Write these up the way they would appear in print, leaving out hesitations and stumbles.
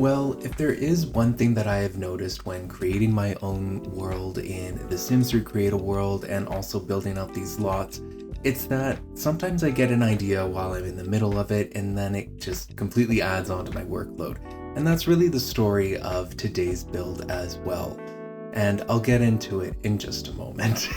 Well, if there is one thing that I have noticed when creating my own world in The Sims 3 Create a World and also building out these lots, it's that sometimes I get an idea while I'm in the middle of it and then it just completely adds on to my workload. And that's really the story of today's build as well. And I'll get into it in just a moment.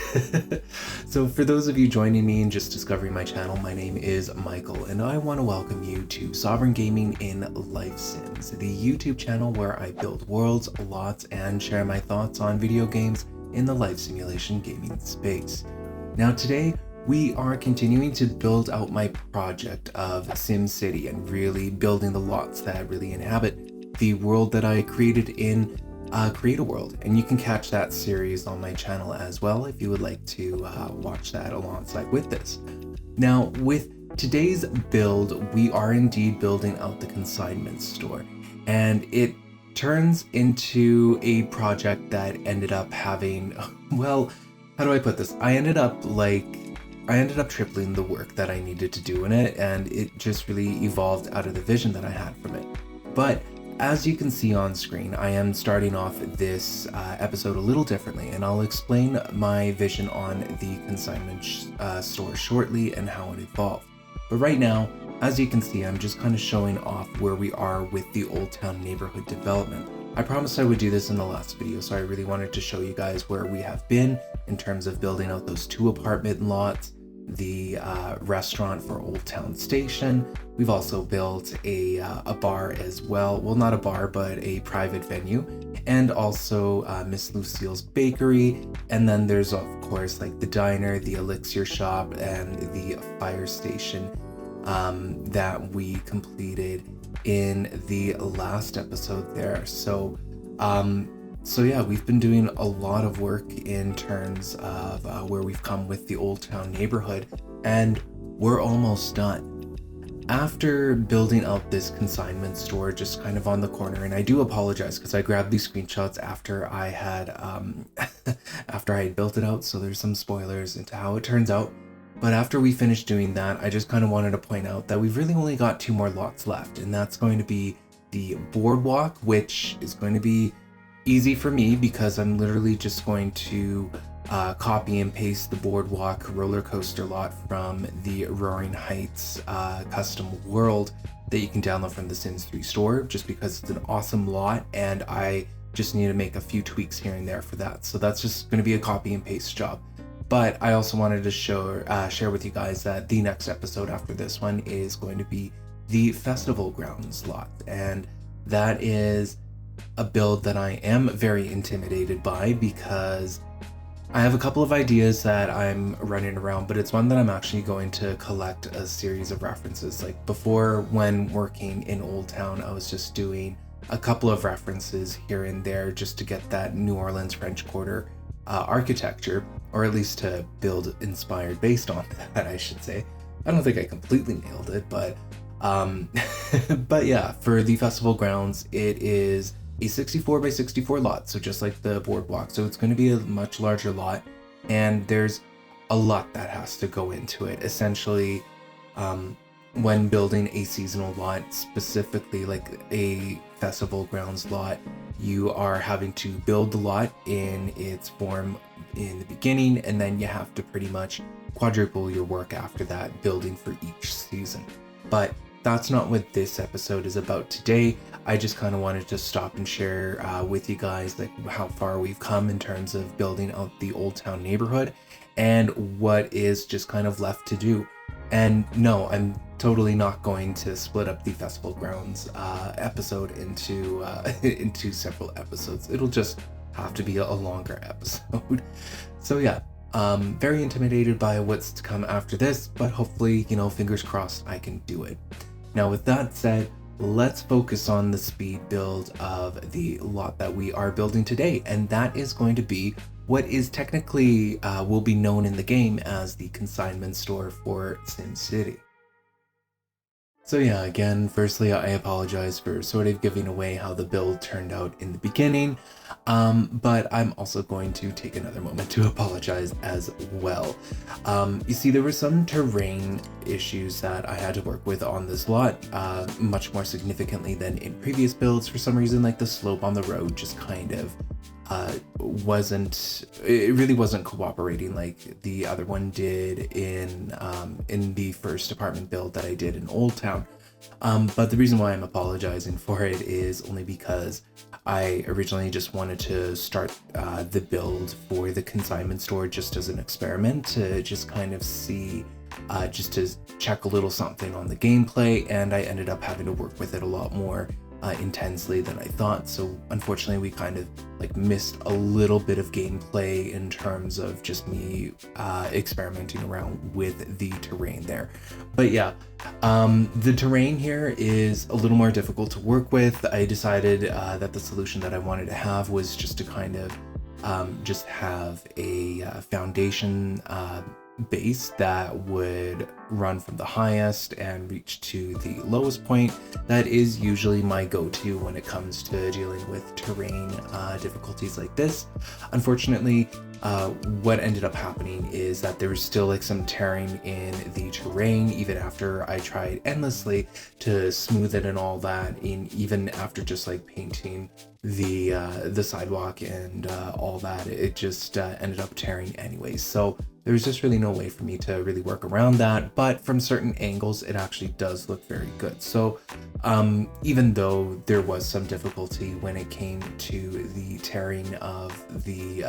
So for those of you joining me and just discovering my channel, my name is Michael and I want to welcome you to Sovereign Gaming in Life Sims, the YouTube channel where I build worlds, lots, and share my thoughts on video games in the life simulation gaming space. Now today, we are continuing to build out my project of SimCity and really building the lots that really inhabit the world that I created in Create a World, and you can catch that series on my channel as well if you would like to watch that alongside with this. Now, with today's build, we are indeed building out the consignment store, and it turns into a project that ended up having, well, how do I put this? I ended up tripling the work that I needed to do in it, and it just really evolved out of the vision that I had from it. But as you can see on screen, I am starting off this episode a little differently, and I'll explain my vision on the consignment store shortly and how it evolved. But right now, as you can see, I'm just kind of showing off where we are with the Oldtown neighborhood development. I promised I would do this in the last video, so I really wanted to show you guys where we have been in terms of building out those 2 apartment lots, the restaurant for Oldtown Station. We've also built a bar as well. Well, not a bar, but a private venue, and also Miss Lucille's Bakery. And then there's of course like the diner, the elixir shop, and the fire station that we completed in the last episode there. So yeah, we've been doing a lot of work in terms of where we've come with the Oldtown neighborhood, and we're almost done. After building out this consignment store just kind of on the corner, and I do apologize because I grabbed these screenshots after I had after I had built it out, so there's some spoilers into how it turns out. But after we finished doing that, I just kind of wanted to point out that we've really only got 2 more lots left, and that's going to be the boardwalk, which is going to be easy for me because I'm literally just going to copy and paste the boardwalk roller coaster lot from the Roaring Heights custom world that you can download from the Sims 3 store, just because it's an awesome lot and I just need to make a few tweaks here and there for that. So that's just going to be a copy and paste job. But I also wanted to share with you guys that the next episode after this one is going to be the festival grounds lot, and that is a build that I am very intimidated by because I have a couple of ideas that I'm running around, but it's one that I'm actually going to collect a series of references. Like before, when working in Oldtown, I was just doing a couple of references here and there just to get that New Orleans French Quarter architecture, or at least to build inspired based on that, I should say. I don't think I completely nailed it, but but yeah, for the festival grounds, it is a 64 by 64 lot, so just like the boardwalk. So it's going to be a much larger lot, and there's a lot that has to go into it. Essentially, when building a seasonal lot, specifically like a festival grounds lot, you are having to build the lot in its form in the beginning, and then you have to pretty much quadruple your work after that, building for each season. But that's not what this episode is about today. I just kind of wanted to stop and share with you guys like how far we've come in terms of building out the Oldtown neighborhood and what is just kind of left to do. And no, I'm totally not going to split up the festival grounds episode into into several episodes. It'll just have to be a longer episode. So yeah, very intimidated by what's to come after this, but hopefully, you know, fingers crossed I can do it. Now with that said, let's focus on the speed build of the lot that we are building today, and that is going to be what is technically will be known in the game as the consignment store for SimCity. So yeah, again, firstly, I apologize for sort of giving away how the build turned out in the beginning, but I'm also going to take another moment to apologize as well. You see, there were some terrain issues that I had to work with on this lot, much more significantly than in previous builds. For some reason, like the slope on the road just kind of it really wasn't cooperating like the other one did in the first apartment build that I did in Oldtown. But the reason why I'm apologizing for it is only because I originally just wanted to start the build for the consignment store just as an experiment to just kind of see, just to check a little something on the gameplay, and I ended up having to work with it a lot more intensely than I thought. So unfortunately, we kind of like missed a little bit of gameplay in terms of just me experimenting around with the terrain there. But yeah, the terrain here is a little more difficult to work with. I decided that the solution that I wanted to have was just to kind of just have a foundation base that would run from the highest and reach to the lowest point. That is usually my go-to when it comes to dealing with terrain difficulties like this. Unfortunately, what ended up happening is that there was still like some tearing in the terrain even after I tried endlessly to smooth it and all that, even after just like painting the sidewalk and all that. It just ended up tearing anyways. So there's just really no way for me to really work around that, but from certain angles, it actually does look very good. So even though there was some difficulty when it came to the tearing of the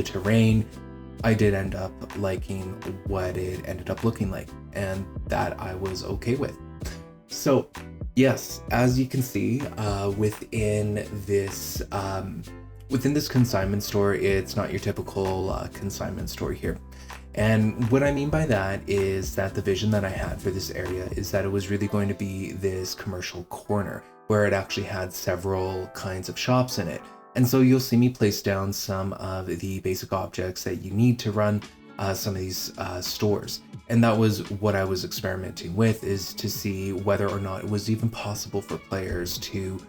terrain, I did end up liking what it ended up looking like, and that I was okay with. So yes, as you can see, within this consignment store, it's not your typical consignment store here. And what I mean by that is that the vision that I had for this area is that it was really going to be this commercial corner where it actually had several kinds of shops in it. And so you'll see me place down some of the basic objects that you need to run some of these stores. And that was what I was experimenting with, is to see whether or not it was even possible for players to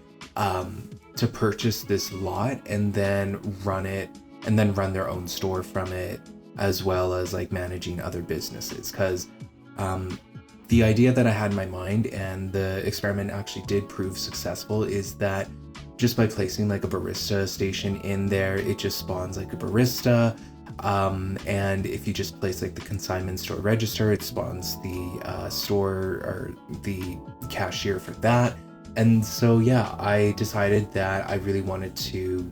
purchase this lot and then run it, and then run their own store from it, as well as like managing other businesses. Because the idea that I had in my mind, and the experiment actually did prove successful, is that just by placing like a barista station in there, it just spawns like a barista. And if you just place like the consignment store register, it spawns the store or the cashier for that. And so yeah, I decided that I really wanted to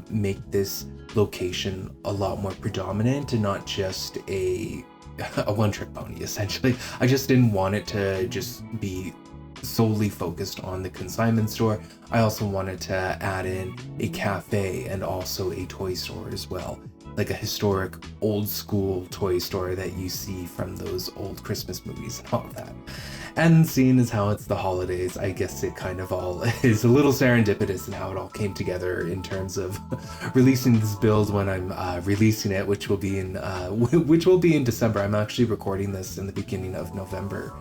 make this location a lot more predominant and not just a one-trick pony, essentially. I just didn't want it to just be solely focused on the consignment store. I also wanted to add in a cafe and also a toy store as well, like a historic old school toy store that you see from those old Christmas movies and all of that. And seeing as how it's the holidays, I guess it kind of all is a little serendipitous in how it all came together in terms of releasing this build when I'm releasing it, which will be in December. I'm actually recording this in the beginning of November,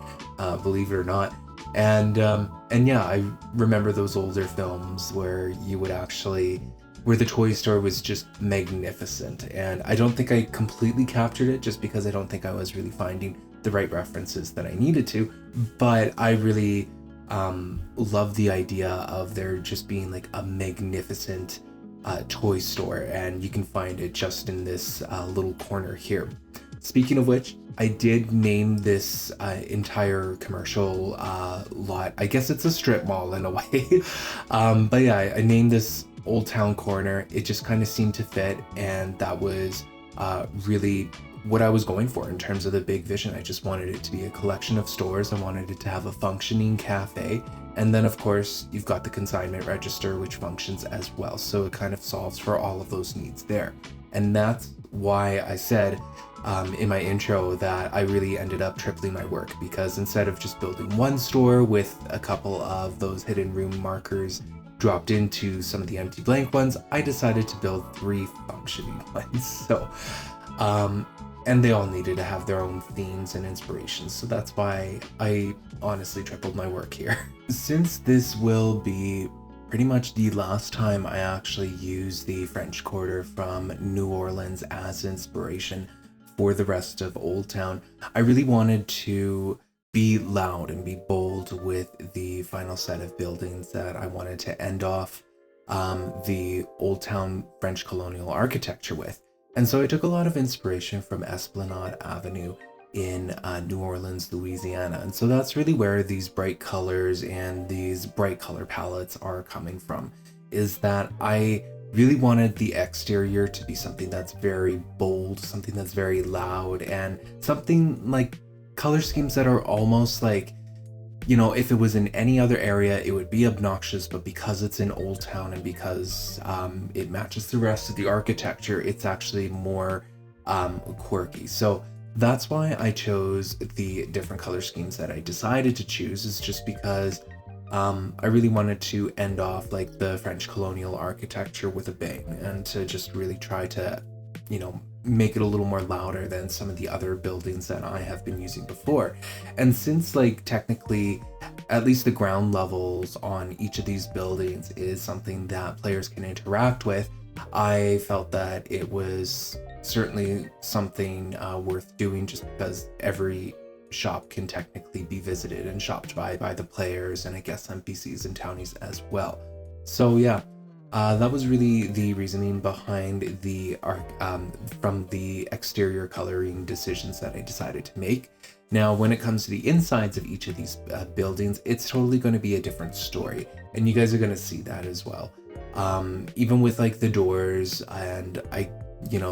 believe it or not. And yeah, I remember those older films where where the toy store was just magnificent. And I don't think I completely captured it, just because I don't think I was really finding the right references that I needed to. But I really love the idea of there just being like a magnificent toy store, and you can find it just in this little corner here. Speaking of which, I did name this entire commercial lot, I guess it's a strip mall in a way. But yeah, I named this Oldtown Corner. It just kind of seemed to fit, and that was really what I was going for in terms of the big vision. I just wanted it to be a collection of stores. I wanted it to have a functioning cafe. And then of course, you've got the consignment register, which functions as well. So it kind of solves for all of those needs there. And that's why I said in my intro that I really ended up tripling my work, because instead of just building one store with a couple of those hidden room markers dropped into some of the empty blank ones, I decided to build 3 functioning ones. So and they all needed to have their own themes and inspirations, so that's why I honestly tripled my work here. Since this will be pretty much the last time I actually use the French Quarter from New Orleans as inspiration for the rest of Oldtown, I really wanted to be loud and be bold with the final set of buildings that I wanted to end off the Oldtown French colonial architecture with. And so I took a lot of inspiration from Esplanade Avenue in New Orleans, Louisiana. And so that's really where these bright colors and these bright color palettes are coming from, is that I really wanted the exterior to be something that's very bold, something that's very loud, and something like color schemes that are almost like, you know, if it was in any other area, it would be obnoxious, but because it's in Oldtown and because it matches the rest of the architecture, it's actually more quirky. So that's why I chose the different color schemes that I decided to choose, is just because I really wanted to end off like the French colonial architecture with a bang, and to just really try to, you know, make it a little more louder than some of the other buildings that I have been using before. And since like technically at least the ground levels on each of these buildings is something that players can interact with, I felt that it was certainly something worth doing, just because every shop can technically be visited and shopped by the players, and I guess NPCs and townies as well. So yeah, that was really the reasoning behind the from the exterior coloring decisions that I decided to make. Now, when it comes to the insides of each of these buildings, it's totally going to be a different story, and you guys are going to see that as well. Even with like the doors, and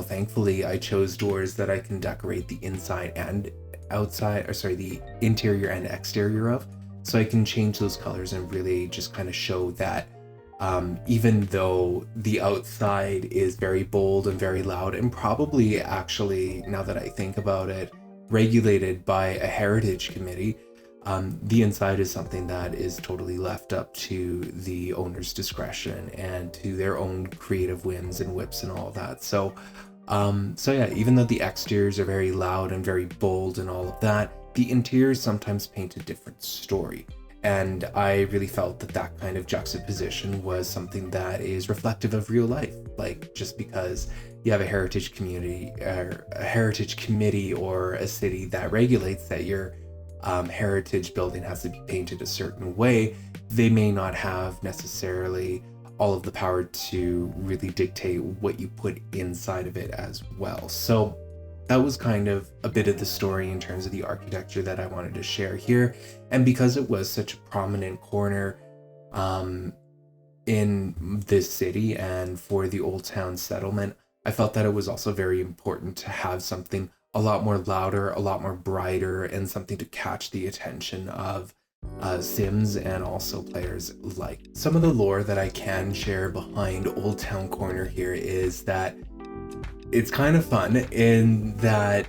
thankfully I chose doors that I can decorate the inside and outside, or sorry, the interior and exterior of, so I can change those colors and really just kind of show that even though the outside is very bold and very loud, and probably actually, now that I think about it, regulated by a heritage committee, the inside is something that is totally left up to the owner's discretion and to their own creative whims and whips and all that. So yeah, even though the exteriors are very loud and very bold and all of that, the interiors sometimes paint a different story. And I really felt that that kind of juxtaposition was something that is reflective of real life. Like, just because you have a heritage community or a heritage committee or a city that regulates that your heritage building has to be painted a certain way, they may not have necessarily all of the power to really dictate what you put inside of it as well. So that was kind of a bit of the story in terms of the architecture that I wanted to share here. And because it was such a prominent corner in this city and for the Oldtown settlement, I felt that it was also very important to have something a lot more louder, a lot more brighter, and something to catch the attention of Sims and also players alike. Some of the lore that I can share behind Oldtown Corner here is that it's kind of fun in that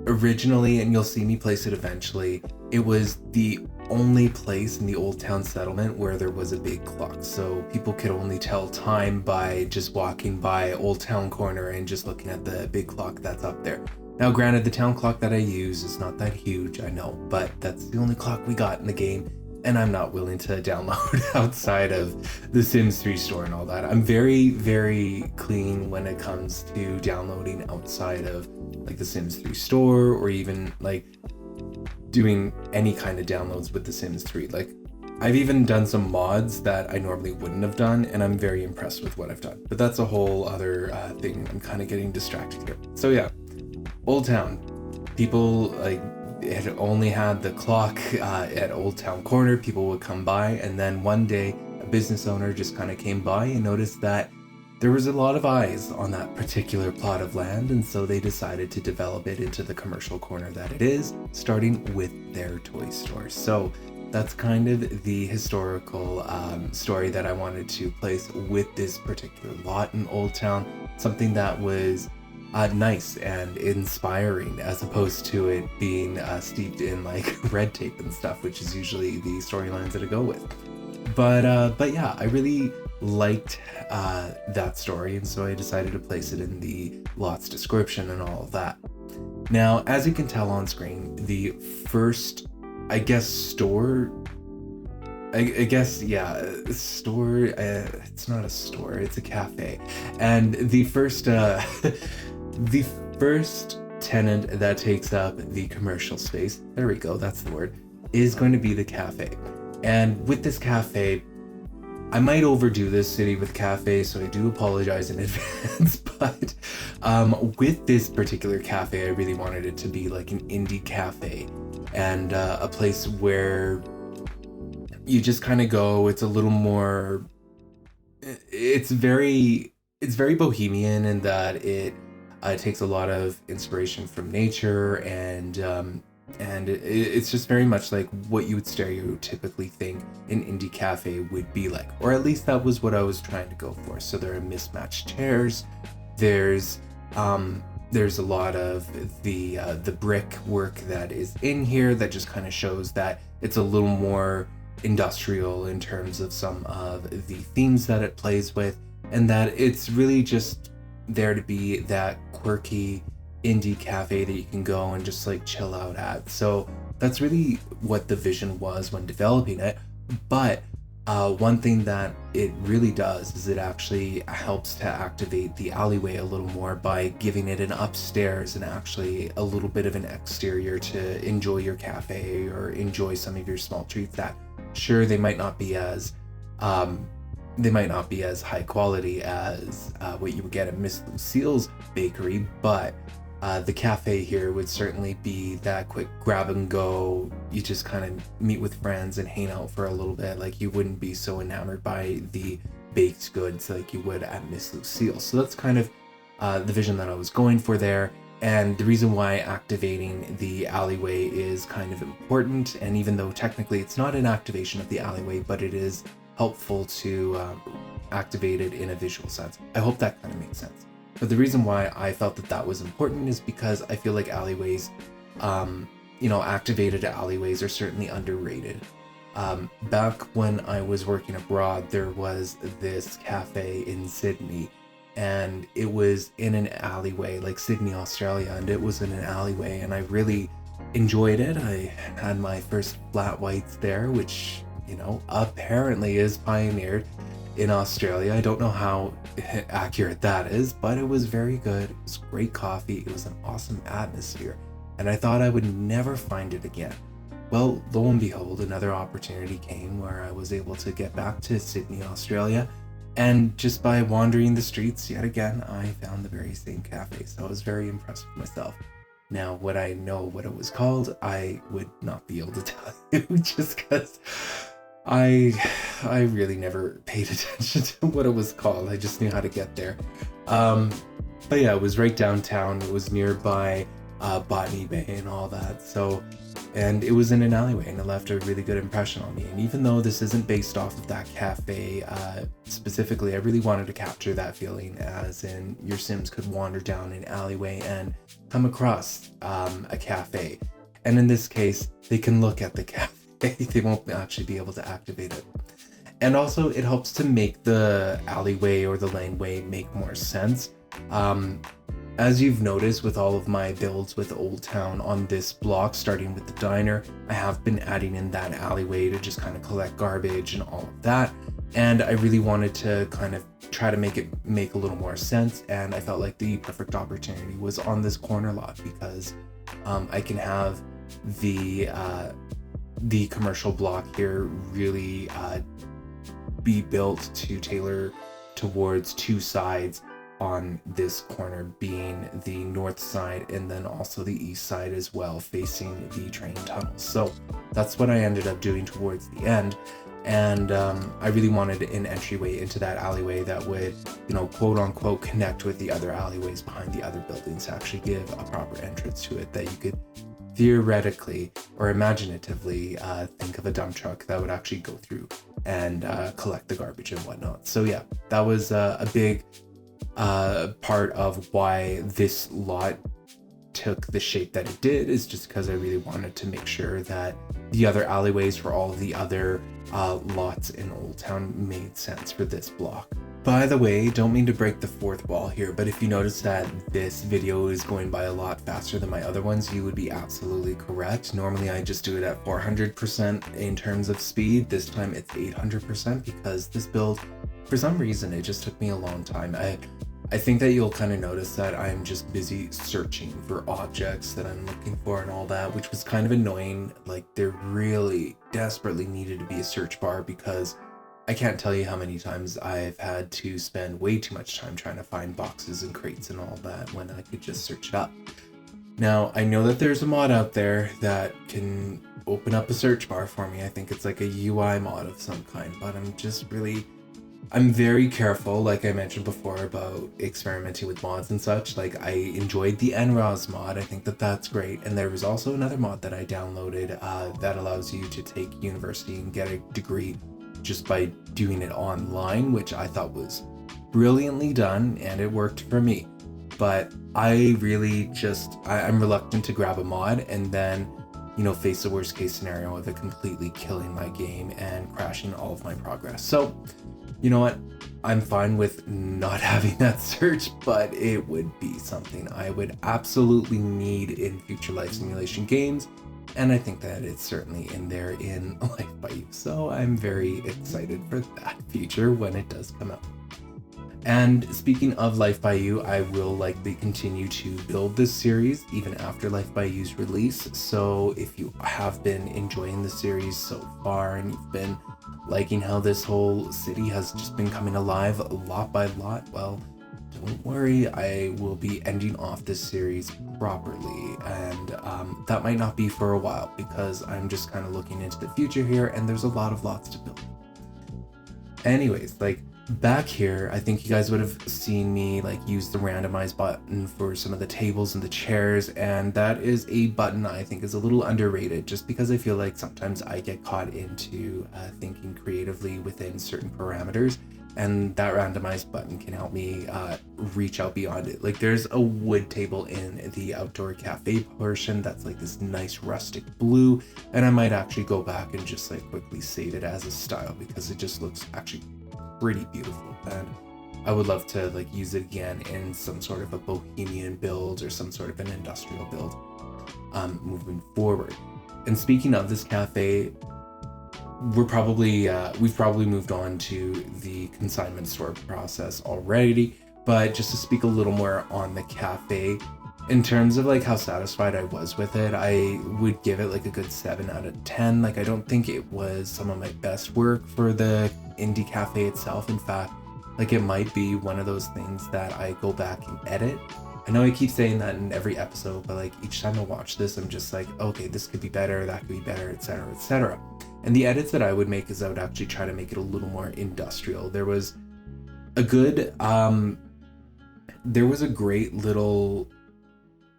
originally, and you'll see me place it eventually, it was the only place in the Oldtown settlement where there was a big clock. So people could only tell time by just walking by Oldtown Corner and just looking at the big clock that's up there. Now, granted, the town clock that I use is not that huge, I know, but that's the only clock we got in the game, and I'm not willing to download outside of the Sims 3 store and all that. I'm very, very clean when it comes to downloading outside of like the Sims 3 store, or even like doing any kind of downloads with the Sims 3. Like, I've even done some mods that I normally wouldn't have done, and I'm very impressed with what I've done. But that's a whole other thing. I'm kind of getting distracted here. So yeah. Oldtown, people like had only had the clock at Oldtown Corner. People would come by, and then one day a business owner just kind of came by and noticed that there was a lot of eyes on that particular plot of land, and so they decided to develop it into the commercial corner that it is, starting with their toy store. So that's kind of the historical story that I wanted to place with this particular lot in Oldtown, something that was nice and inspiring, as opposed to it being steeped in like red tape and stuff, which is usually the storylines that I go with. But yeah, I really liked that story, and so I decided to place it in the lot's description and all of that. Now, as you can tell on screen, the first, I guess, store, I guess, yeah, store, it's not a store, it's a cafe. And the first, the first tenant that takes up the commercial space, there we go, that's the word, is going to be the cafe. And with this cafe, I might overdo this city with cafes, so I do apologize in advance, but with this particular cafe, I really wanted it to be like an indie cafe and a place where you just kind of go. It's a little more, it's very bohemian in that it takes a lot of inspiration from nature, and it's just very much like what you would stereotypically think an indie cafe would be like, or at least that was what I was trying to go for. So there are mismatched chairs, there's a lot of the brick work that is in here that just kind of shows that it's a little more industrial in terms of some of the themes that it plays with, and that it's really just there to be that quirky indie cafe that you can go and just like chill out at. So that's really what the vision was when developing it. But one thing that it really does is it actually helps to activate the alleyway a little more by giving it an upstairs and actually a little bit of an exterior to enjoy your cafe or enjoy some of your small treats that, sure, they might not be as high quality as what you would get at Miss Lucille's bakery, but the cafe here would certainly be that quick grab and go. You just kind of meet with friends and hang out for a little bit. Like, you wouldn't be so enamored by the baked goods like you would at Miss Lucille. So that's kind of the vision that I was going for there. And the reason why activating the alleyway is kind of important, and even though technically it's not an activation of the alleyway, but it is helpful to activate it in a visual sense. I hope that kind of makes sense. But the reason why I felt that that was important is because I feel like alleyways, activated alleyways are certainly underrated. Back when I was working abroad, there was this cafe in Sydney, and it was in an alleyway, like Sydney, Australia, and it was in an alleyway, and I really enjoyed it. I had my first flat whites there, which, apparently is pioneered in Australia. I don't know how accurate that is, but it was very good. It was great coffee. It was an awesome atmosphere, and I thought I would never find it again. Well, lo and behold, another opportunity came where I was able to get back to Sydney, Australia, and just by wandering the streets yet again, I found the very same cafe. So I was very impressed with myself. Now, would I know what it was called? I would not be able to tell you, just because I really never paid attention to what it was called. I just knew how to get there. But yeah, it was right downtown. It was nearby Botany Bay and all that. So, and it was in an alleyway, and it left a really good impression on me. And even though this isn't based off of that cafe specifically, I really wanted to capture that feeling, as in your Sims could wander down an alleyway and come across a cafe. And in this case, they can look at the cafe. They won't actually be able to activate it. And also, it helps to make the alleyway or the laneway make more sense. As you've noticed with all of my builds with Oldtown on this block, starting with the diner, I have been adding in that alleyway to just kind of collect garbage and all of that. And I really wanted to kind of try to make it make a little more sense. And I felt like the perfect opportunity was on this corner lot, because I can have the commercial block here really be built to tailor towards two sides on this corner, being the north side and then also the east side as well, facing the train tunnels. So that's what I ended up doing towards the end. And I really wanted an entryway into that alleyway that would, quote unquote, connect with the other alleyways behind the other buildings, to actually give a proper entrance to it, that you could theoretically or imaginatively think of a dump truck that would actually go through and collect the garbage and whatnot. So yeah, that was a big part of why this lot took the shape that it did is just because I really wanted to make sure that the other alleyways for all the other lots in Oldtown made sense for this block. By the way, don't mean to break the fourth wall here, but if you notice that this video is going by a lot faster than my other ones, you would be absolutely correct. Normally I just do it at 400% in terms of speed. This time it's 800% because this build, for some reason, it just took me a long time. I think that you'll kind of notice that I'm just busy searching for objects that I'm looking for and all that, which was kind of annoying. Like, there really desperately needed to be a search bar because I can't tell you how many times I've had to spend way too much time trying to find boxes and crates and all that when I could just search it up. Now, I know that there's a mod out there that can open up a search bar for me. I think it's like a UI mod of some kind, but I'm very careful, like I mentioned before, about experimenting with mods and such. Like, I enjoyed the NROS mod. I think that that's great. And there was also another mod that I downloaded that allows you to take university and get a degree just by doing it online, which I thought was brilliantly done, and it worked for me. But I really I'm reluctant to grab a mod and then, face the worst case scenario of it completely killing my game and crashing all of my progress. So, you know what? I'm fine with not having that search, but it would be something I would absolutely need in future life simulation games. And I think that it's certainly in there in Life by You. So I'm very excited for that feature when it does come out. And speaking of Life by You, I will likely continue to build this series even after Life by You's release. So if you have been enjoying the series so far and you've been liking how this whole city has just been coming alive lot by lot, well, don't worry, I will be ending off this series properly, and that might not be for a while because I'm just kind of looking into the future here and there's a lot of lots to build. Anyways, like back here, I think you guys would have seen me like use the randomize button for some of the tables and the chairs, and that is a button I think is a little underrated just because I feel like sometimes I get caught into thinking creatively within certain parameters. And that randomized button can help me reach out beyond it. Like, there's a wood table in the outdoor cafe portion that's like this nice rustic blue, and I might actually go back and just like quickly save it as a style because it just looks actually pretty beautiful, and I would love to like use it again in some sort of a bohemian build or some sort of an industrial build moving forward. And speaking of this cafe, we've probably moved on to the consignment store process already, but just to speak a little more on the cafe, in terms of like how satisfied I was with it, I would give it like a good 7 out of 10. Like, I don't think it was some of my best work for the indie cafe itself. In fact, like, it might be one of those things that I go back and edit. I know I keep saying that in every episode, but like each time I watch this, I'm just like, okay, this could be better, that could be better, etc., etc. And the edits that I would make is I would actually try to make it a little more industrial. There was a good, there was a great little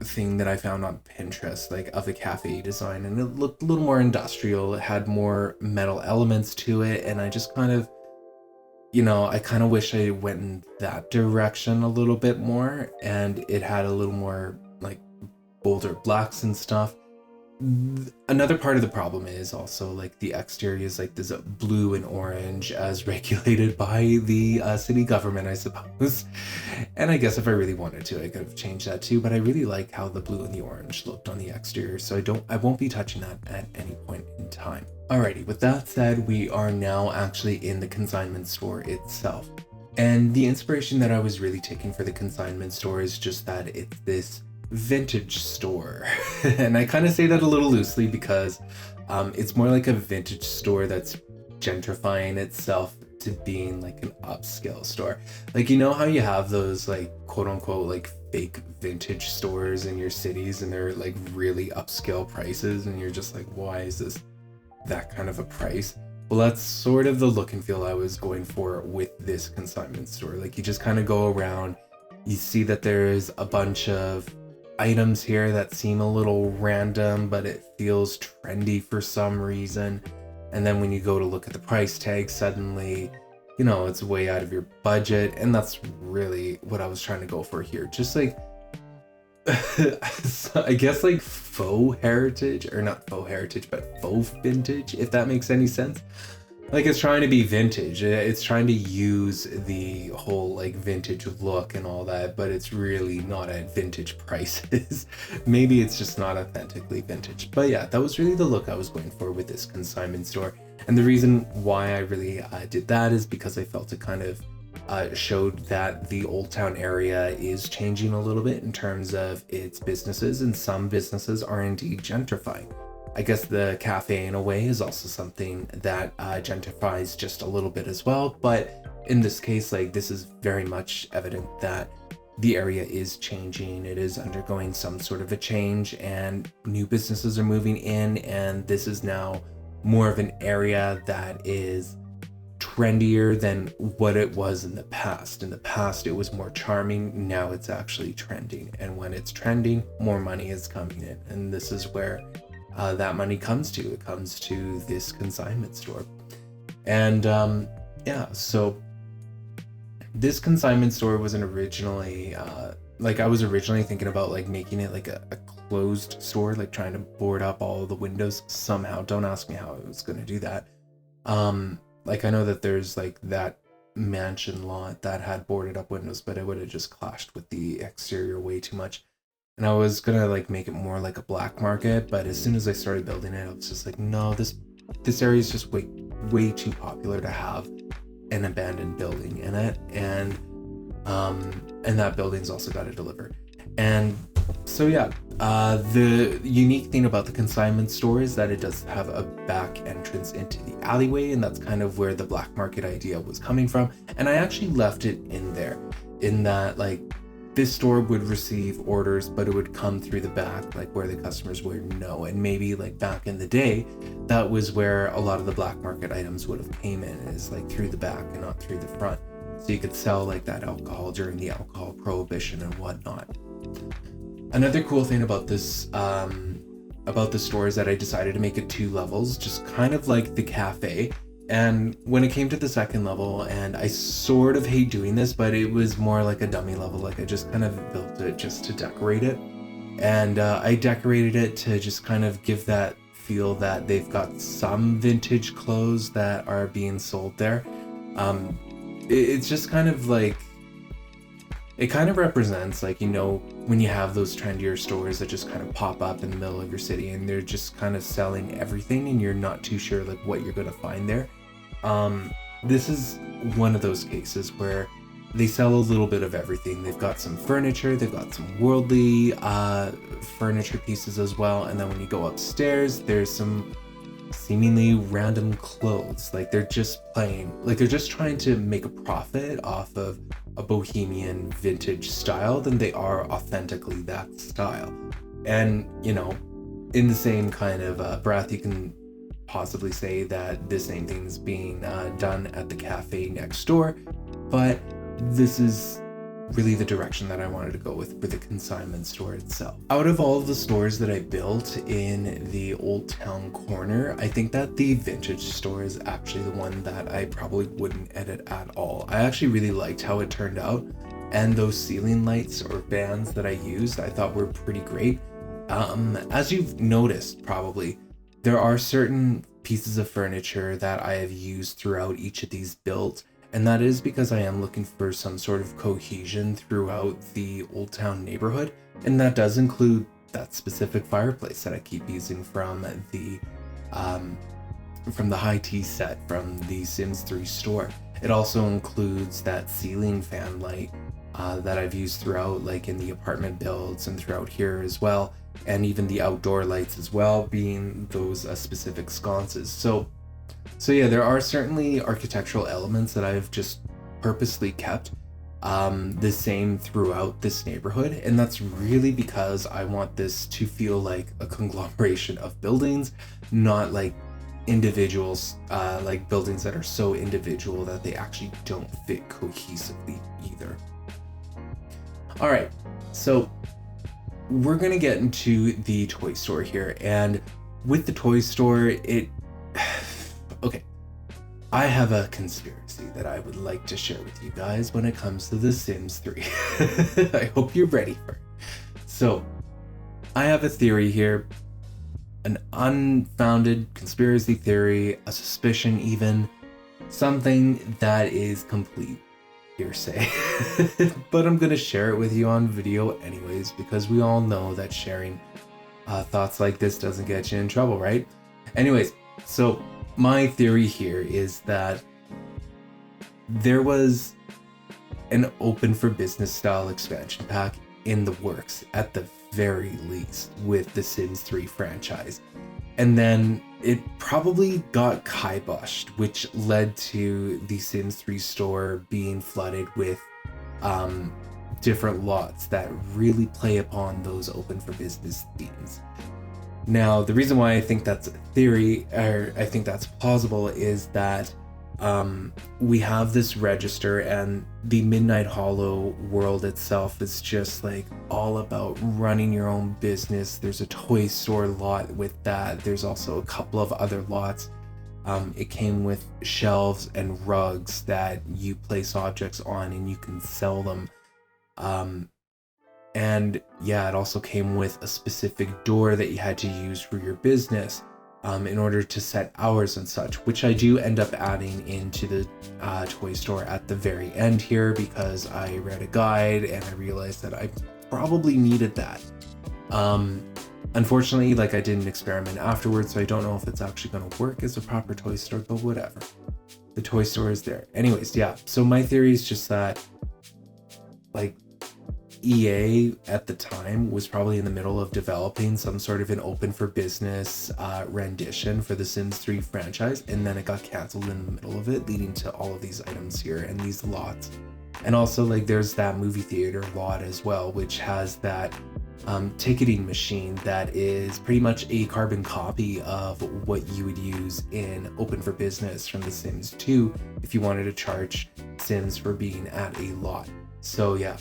thing that I found on Pinterest, like of a cafe design, and it looked a little more industrial. It had more metal elements to it, and I just kind of, I kind of wish I went in that direction a little bit more, and it had a little more like bolder blacks and stuff. Another part of the problem is also like the exterior is like this blue and orange as regulated by the city government, I suppose. And I guess if I really wanted to, I could have changed that too, but I really like how the blue and the orange looked on the exterior, so I won't be touching that at any point in time. Alrighty, with that said, we are now actually in the consignment store itself. And the inspiration that I was really taking for the consignment store is just that it's this vintage store. And I kind of say that a little loosely because it's more like a vintage store that's gentrifying itself to being like an upscale store. Like, how you have those like quote unquote like fake vintage stores in your cities and they're like really upscale prices and you're just like, why is this that kind of a price? Well, that's sort of the look and feel I was going for with this consignment store. Like, you just kind of go around, you see that there's a bunch of items here that seem a little random, but it feels trendy for some reason. And then when you go to look at the price tag, suddenly, it's way out of your budget. And that's really what I was trying to go for here. Just like, So I guess like faux heritage, or not faux heritage, but faux vintage, if that makes any sense. Like it's trying to be vintage. It's trying to use the whole like vintage look and all that, but it's really not at vintage prices. Maybe it's just not authentically vintage. But yeah, that was really the look I was going for with this consignment store. And the reason why I really did that is because I felt it kind of showed that the Oldtown area is changing a little bit in terms of its businesses, and some businesses are indeed gentrifying. I guess the cafe in a way is also something that gentrifies just a little bit as well, but in this case, like this is very much evident that the area is changing. It is undergoing some sort of a change, and new businesses are moving in, and this is now more of an area that is trendier than what it was in the past. In the past, it was more charming. Now it's actually trending. And when it's trending, more money is coming in. And this is where that money comes to. It comes to this consignment store. And yeah, so this consignment store wasn't originally, I was originally thinking about like making it like a closed store, like trying to board up all the windows somehow. Don't ask me how I was going to do that. Like I know that there's like that mansion lot that had boarded up windows, but it would have just clashed with the exterior way too much. And I was gonna like make it more like a black market, but as soon as I started building it, I was just like, no, this area is just way too popular to have an abandoned building in it, and that building's also got to deliver. And so yeah, the unique thing about the consignment store is that it does have a back entrance into the alleyway, and that's kind of where the black market idea was coming from. And I actually left it in there, in that like this store would receive orders, but it would come through the back, like where the customers would know. And maybe like back in the day, that was where a lot of the black market items would have came in, is like through the back and not through the front. So you could sell like that alcohol during the alcohol prohibition and whatnot. Another cool thing about this store is that I decided to make it 2 levels, just kind of like the cafe. And when it came to the second level, and I sort of hate doing this, but it was more like a dummy level. Like I just kind of built it just to decorate it. And I decorated it to just kind of give that feel that they've got some vintage clothes that are being sold there. It's just kind of like, it kind of represents like, you know, when you have those trendier stores that just kind of pop up in the middle of your city and they're just kind of selling everything and you're not too sure like what you're going to find there. This is one of those cases where they sell a little bit of everything. They've got some furniture, they've got some worldly furniture pieces as well. And then when you go upstairs, there's some seemingly random clothes. Like they're just playing, like they're just trying to make a profit off of a bohemian vintage style than they are authentically that style. And, you know, in the same kind of breath, you can possibly say that the same thing's being done at the cafe next door, but this is really the direction that I wanted to go with for the consignment store itself. Out of all of the stores that I built in the Oldtown corner, I think that the vintage store is actually the one that I probably wouldn't edit at all. I actually really liked how it turned out, and those ceiling lights or bands that I used I thought were pretty great. As you've noticed probably, there are certain pieces of furniture that I have used throughout each of these builds, and that is because I am looking for some sort of cohesion throughout the Oldtown neighborhood, and that does include that specific fireplace that I keep using from the high tea set from the Sims 3 store. It also includes that ceiling fan light that I've used throughout, like in the apartment builds and throughout here as well, and even the outdoor lights as well, being those specific sconces. So yeah, there are certainly architectural elements that I've just purposely kept the same throughout this neighborhood, and that's really because I want this to feel like a conglomeration of buildings, not like individuals, like buildings that are so individual that they actually don't fit cohesively either. All right, so we're gonna get into the toy store here, and with the toy store, okay, I have a conspiracy that I would like to share with you guys when it comes to The Sims 3. I hope you're ready for it. So I have a theory here, an unfounded conspiracy theory, a suspicion even, something that is complete hearsay. But I'm gonna share it with you on video anyways, because we all know that sharing thoughts like this doesn't get you in trouble, right? Anyways, so my theory here is that there was an open for business style expansion pack in the works at the very least with the Sims 3 franchise. And then it probably got kiboshed, which led to the Sims 3 store being flooded with different lots that really play upon those open for business themes. Now, the reason why I think that's a theory, or I think that's plausible, is that we have this register, and the Midnight Hollow world itself is just like all about running your own business. There's a toy store lot with that. There's also a couple of other lots. It came with shelves and rugs that you place objects on and you can sell them. And yeah, it also came with a specific door that you had to use for your business in order to set hours and such, which I do end up adding into the toy store at the very end here, because I read a guide and I realized that I probably needed that. Unfortunately, like, I didn't experiment afterwards, so I don't know if it's actually going to work as a proper toy store, but whatever. The toy store is there. Anyways, yeah, so my theory is just that, like, EA at the time was probably in the middle of developing some sort of an open for business rendition for the Sims 3 franchise, and then it got canceled in the middle of it, leading to all of these items here and these lots. And also, like, there's that movie theater lot as well, which has that ticketing machine that is pretty much a carbon copy of what you would use in open for business from the Sims 2 if you wanted to charge Sims for being at a lot. So yeah,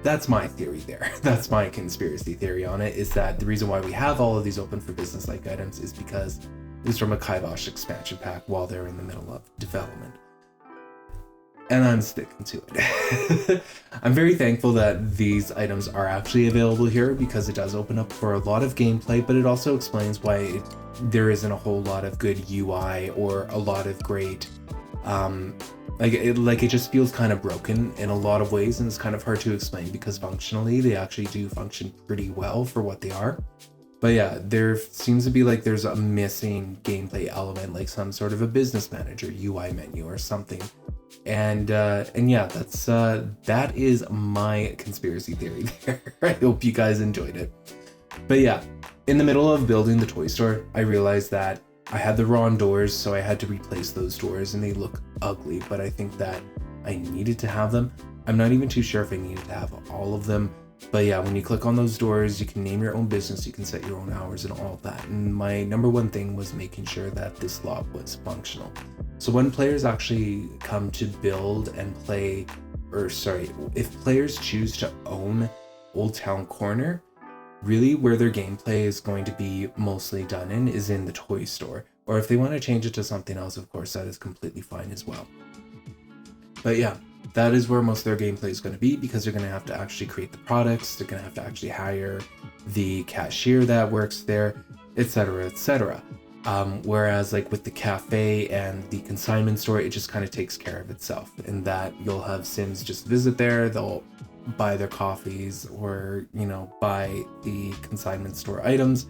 that's my theory there. That's my conspiracy theory on it, is that the reason why we have all of these open for business like items is because it was from a kibosh expansion pack while they're in the middle of development. And I'm sticking to it. I'm very thankful that these items are actually available here, because it does open up for a lot of gameplay, but it also explains why there isn't a whole lot of good UI or a lot of great it just feels kind of broken in a lot of ways, and it's kind of hard to explain because functionally they actually do function pretty well for what they are. But yeah, there seems to be like there's a missing gameplay element, like some sort of a business manager UI menu or something. And yeah, that is my conspiracy theory there. I hope you guys enjoyed it. But yeah, in the middle of building the toy store, I realized that I had the wrong doors, so I had to replace those doors, and they look ugly, but I think that I needed to have them. I'm not even too sure if I needed to have all of them, but yeah, when you click on those doors, you can name your own business, you can set your own hours and all of that. And my number one thing was making sure that this lot was functional. So when players actually come to build and play, if players choose to own Oldtown Corner, really where their gameplay is going to be mostly done in is in the toy store. Or if they want to change it to something else, of course, that is completely fine as well. But yeah, that is where most of their gameplay is going to be, because they're going to have to actually create the products, they're going to have to actually hire the cashier that works there, etc., etc. Whereas like with the cafe and the consignment store, it just kind of takes care of itself, in that you'll have Sims just visit there, they'll buy their coffees, or buy the consignment store items.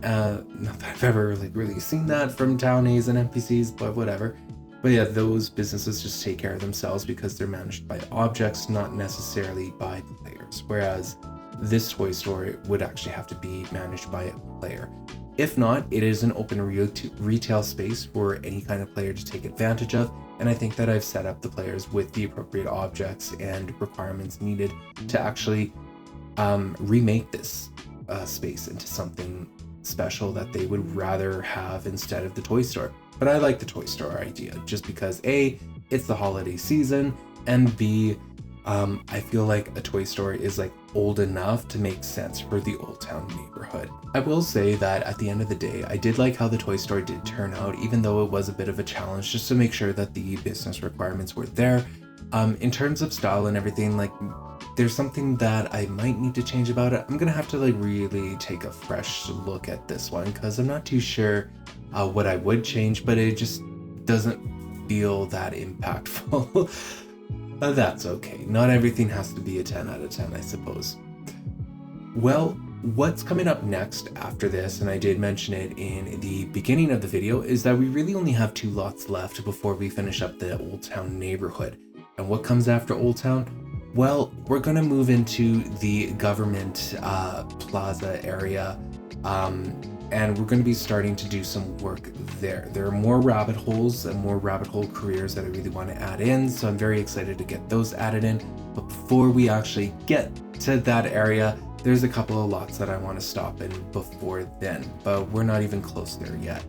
Not that I've ever like really seen that from townies and NPCs, but whatever. But yeah, those businesses just take care of themselves because they're managed by objects, not necessarily by players. Whereas this toy store would actually have to be managed by a player. If not, it is an open retail space for any kind of player to take advantage of, and I think that I've set up the players with the appropriate objects and requirements needed to actually remake this space into something special that they would rather have instead of the toy store. But I like the toy store idea just because A, it's the holiday season, and B, I feel like a toy store is like old enough to make sense for the Oldtown neighborhood. I will say that at the end of the day, I did like how the toy store did turn out, even though it was a bit of a challenge just to make sure that the business requirements were there. In terms of style and everything, like there's something that I might need to change about it. I'm gonna have to like really take a fresh look at this one because I'm not too sure what I would change, but it just doesn't feel that impactful. That's okay. Not everything has to be a 10 out of 10, I suppose. Well, what's coming up next after this, and I did mention it in the beginning of the video, is that we really only have 2 lots left before we finish up the Oldtown neighborhood. And what comes after Oldtown? Well, we're gonna move into the government plaza area, and we're gonna be starting to do some work there. There are more rabbit holes and more rabbit hole careers that I really want to add in, so I'm very excited to get those added in. But before we actually get to that area, there's a couple of lots that I want to stop in before then, but we're not even close there yet.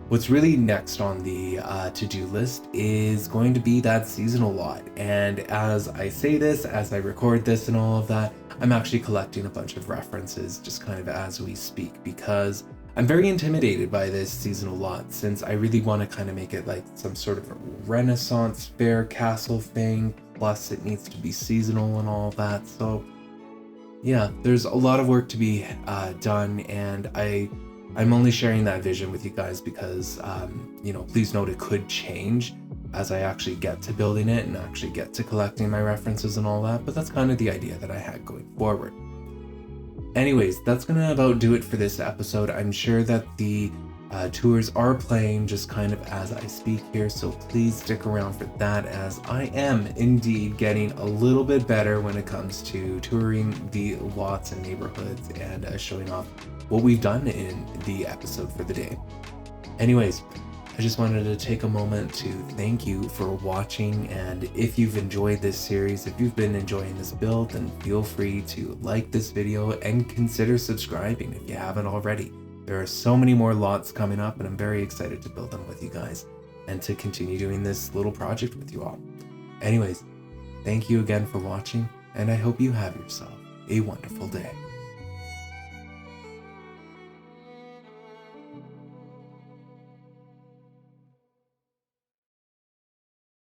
What's really next on the to-do list is going to be that seasonal lot. And as I say this, as I record this and all of that, I'm actually collecting a bunch of references just kind of as we speak, because I'm very intimidated by this seasonal lot, since I really want to kind of make it like some sort of a Renaissance fair castle thing, plus it needs to be seasonal and all of that. So yeah, there's a lot of work to be done, and I'm only sharing that vision with you guys because, please note it could change as I actually get to building it and actually get to collecting my references and all that, but that's kind of the idea that I had going forward. Anyways, that's gonna about do it for this episode. I'm sure that the tours are playing just kind of as I speak here, so please stick around for that, as I am indeed getting a little bit better when it comes to touring the lots and neighborhoods and showing off what we've done in the episode for the day. Anyways, I just wanted to take a moment to thank you for watching, and if you've enjoyed this series, if you've been enjoying this build, then feel free to like this video and consider subscribing if you haven't already. There are so many more lots coming up, and I'm very excited to build them with you guys and to continue doing this little project with you all. Anyways, thank you again for watching, and I hope you have yourself a wonderful day.